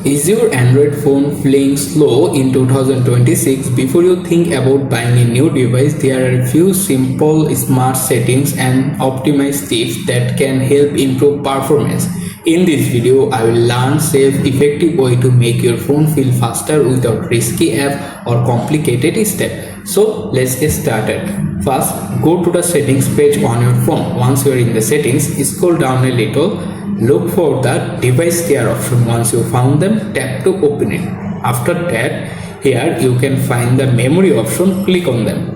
Is your Android phone feeling slow in 2026? Before you think about buying a new device, there are a few simple smart settings and optimized tips that can help improve performance. In this video, I will learn safe, effective way to make your phone feel faster without risky app or complicated steps. So let's get started. First, go to the settings page on your phone. Once you are in the settings, scroll down a little. Look for the device care option. Once you found them, tap to open it. After that, here you can find the memory option. Click on them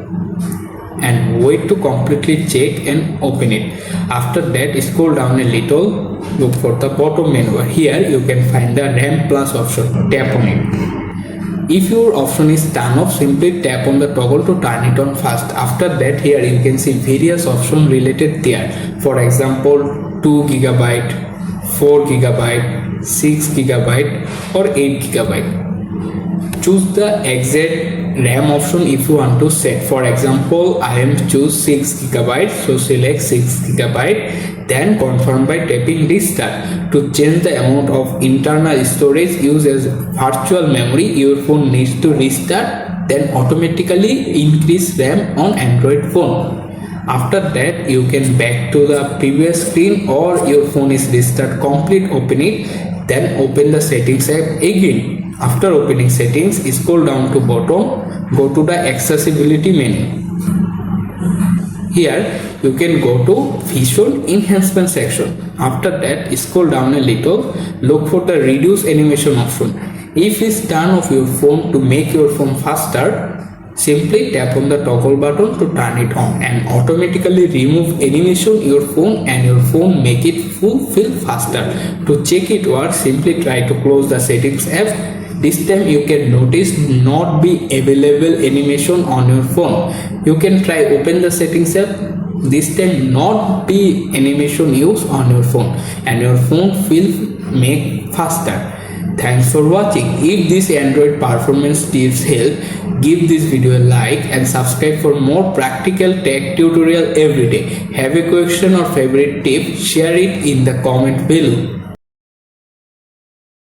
and wait to completely check and open it. After that, scroll down a little. Look for the bottom menu. Here you can find the RAM plus option. Tap on it. If your option is turned off, simply tap on the toggle to turn it on first. After that, here you can see various options related there. For example, 2GB, 4GB, 6GB or 8GB. Choose the exact RAM option if you want to set. For example, I am choose 6GB, so select 6GB. Then confirm by tapping restart. To change the amount of internal storage used as virtual memory, your phone needs to restart, then automatically increase RAM on Android phone. After that, you can back to the previous screen or your phone is restart complete, open it, then open the settings app again. After opening settings, scroll down to bottom, go to the accessibility menu. Here you can go to visual enhancement section. After that, scroll down a little, look for the reduce animation option. If it's turn off your phone to make your phone faster, simply tap on the toggle button to turn it on and automatically remove animation your phone and your phone make it feel faster. To check it works, simply try to close the settings app. This time you can notice not be available animation on your phone. You can try open the settings app. This time not be animation used on your phone and your phone will make faster. Thanks for watching. If this Android performance tips help, give this video a like and subscribe for more practical tech tutorial every day. Have a question or favorite tip? Share it in the comment below.